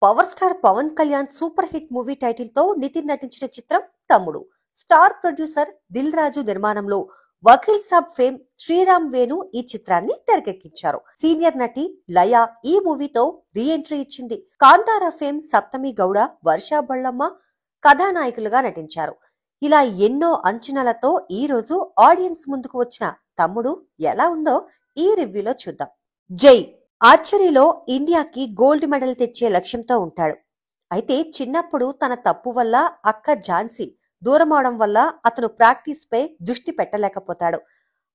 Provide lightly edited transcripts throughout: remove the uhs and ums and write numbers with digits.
Power star Pavan Kalyan super hit movie title తో నితిన్ నటించిన చిత్రం తమ్ముడు. స్టార్ ప్రొడ్యూసర్ దిల్ రాజు నిర్మాణంలో వకీల్ సాబ్ ఫేమ్ శ్రీరామ్ వేణు ఈ చిత్రాన్ని తెరకెక్కించారు. సీనియర్ నటి లయ ఈ మూవీతో రీ ఎంట్రీ ఇచ్చింది. కాంతారా ఫేమ్ సప్తమి గౌడ, వర్షా బళ్ళమ్మ కథానాయకులుగా నటించారు. ఇలా ఎన్నో అంచనాలతో ఈ రోజు ఆడియన్స్ ముందుకు వచ్చిన తమ్ముడు ఎలా ఉందో ఈ రివ్యూలో చూద్దాం. జై ఆర్చరీలో ఇండియాకి గోల్డ్ మెడల్ తెచ్చే లక్ష్యంతో ఉంటాడు. అయితే చిన్నప్పుడు తన తప్పు వల్ల అక్క ఝాన్సీ దూరమవడం వల్ల అతను ప్రాక్టీస్ పై దృష్టి పెట్టలేకపోతాడు.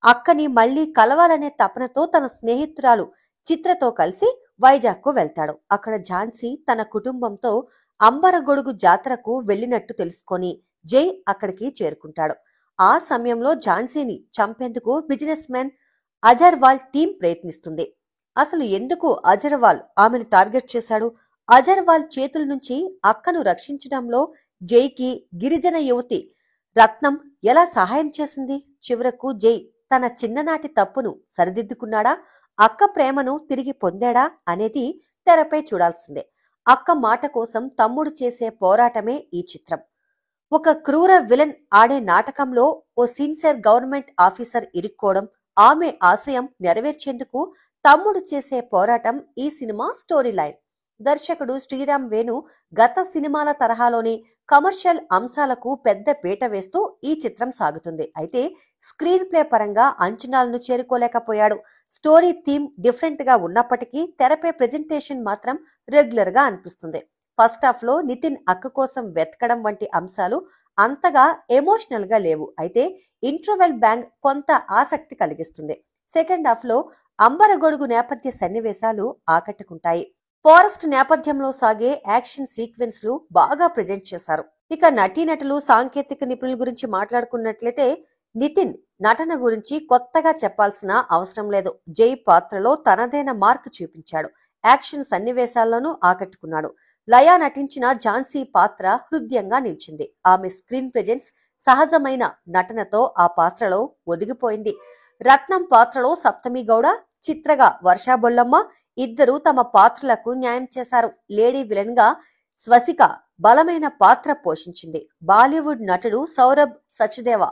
అక్కని మళ్లీ కలవాలనే తపనతో తన స్నేహితురాలు చిత్రతో కలిసి వైజాగ్ కు వెళ్తాడు. అక్కడ ఝాన్సీ తన కుటుంబంతో అంబరగొడుగు జాతరకు వెళ్లినట్టు తెలుసుకొని జై అక్కడికి చేరుకుంటాడు. ఆ సమయంలో ఝాన్సీని చంపేందుకు బిజినెస్ మ్యాన్ అజర్వాల్ టీం ప్రయత్నిస్తుంది. అసలు ఎందుకు అజర్వాల్ ఆమెను టార్గెట్ చేశాడు? అజర్వాల్ చేతుల నుంచి అక్కను రక్షించడంలో జైకి గిరిజన యువతి రత్నం ఎలా సహాయం చేసింది? చివరకు జై తన చిన్ననాటి తప్పును సరిదిద్దుకున్నాడా? అక్క ప్రేమను తిరిగి పొందాడా అనేది తెరపై చూడాల్సిందే. అక్క మాట కోసం తమ్ముడు చేసే పోరాటమే ఈ చిత్రం. ఒక క్రూర విలన్ ఆడే నాటకంలో ఓ సిన్సియర్ గవర్నమెంట్ ఆఫీసర్ ఇరుక్కోవడం, ఆమె ఆశయం నెరవేర్చేందుకు తమ్ముడు చేసే పోరాటం ఈ సినిమా స్టోరీ లైన్. దర్శకుడు శ్రీరామ్ వేణు గత సినిమాల తరహాలోని కమర్షియల్ అంశాలకు పెద్ద పీట వేస్తూ ఈ చిత్రం సాగుతుంది. అయితే స్క్రీన్ ప్లే పరంగా అంచనాలను చేరుకోలేకపోయాడు. స్టోరీ థీమ్ డిఫరెంట్ గా ఉన్నప్పటికీ తెరపై ప్రెజెంటేషన్ మాత్రం రెగ్యులర్ గా అనిపిస్తుంది. ఫస్ట్ హాఫ్ లో నితిన్ అక్క కోసం వెతకడం వంటి అంశాలు అంతగా ఎమోషనల్ గా లేవు. అయితే ఇంటర్వెల్ బ్యాంగ్ కొంత ఆసక్తి కలిగిస్తుంది. సెకండ్ హాఫ్ లో అంబరగొడుగు నేపథ్య సన్నివేశాలు ఆకట్టుకుంటాయి. ఫారెస్ట్ నేపథ్యంలో సాగే యాక్షన్ సీక్వెన్స్ లు బాగా ప్రెజెంట్ చేశారు. ఇక నటీనటులు, సాంకేతిక నిపుణుల గురించి మాట్లాడుకున్నట్లయితే నితిన్ నటన గురించి కొత్తగా చెప్పాల్సిన అవసరం లేదు. జై పాత్రలో తనదైన మార్క్ చూపించాడు. యాక్షన్ సన్నివేశాల్లోనూ ఆకట్టుకున్నాడు. లయా నటించిన ఝాన్సీ పాత్ర హృదయంగా నిలిచింది. ఆమె స్క్రీన్ ప్రెజెన్స్, సహజమైన నటనతో ఆ పాత్రలో ఒదిగిపోయింది. రత్నం పాత్రలో సప్తమి గౌడ, చిత్రగా వర్షా బొల్లమ్మ ఇద్దరు తమ పాత్రలకు న్యాయం చేశారు. లేడీ విలన్ గా స్వసిక బలమైన పాత్ర పోషించింది. బాలీవుడ్ నటుడు సౌరభ్ సచ్దేవ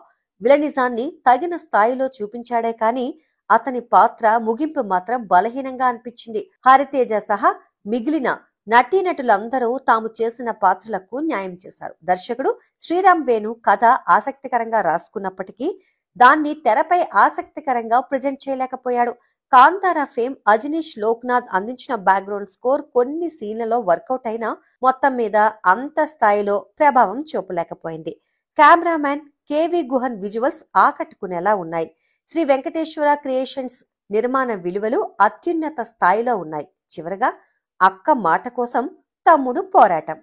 విలనిజాన్ని తగిన స్థాయిలో చూపించాడే కానీ అతని పాత్ర ముగింపు మాత్రం బలహీనంగా అనిపించింది. హరితేజ సహా మిగిలిన నటీనటులందరూ తాము చేసిన పాత్రలకు న్యాయం చేశారు. దర్శకుడు శ్రీరామ్ వేణు కథ ఆసక్తికరంగా రాసుకున్నప్పటికీ దాన్ని తెరపై ఆసక్తికరంగా ప్రజెంట్ చేయలేకపోయాడు. కాంతారా ఫేమ్ అజనీష్ లోక్నాథ్ అందించిన బ్యాక్గ్రౌండ్ స్కోర్ కొన్ని సీన్లలో వర్కౌట్ అయినా మొత్తం మీద అంత స్థాయిలో ప్రభావం చూపలేకపోయింది. కెమెరామ్యాన్ కేవి గుహన్ విజువల్స్ ఆకట్టుకునేలా ఉన్నాయి. శ్రీ వెంకటేశ్వర క్రియేషన్స్ నిర్మాణ విలువలు అత్యున్నత స్థాయిలో ఉన్నాయి. చివరగా అక్క మాట కోసం తమ్ముడు పోరాటం.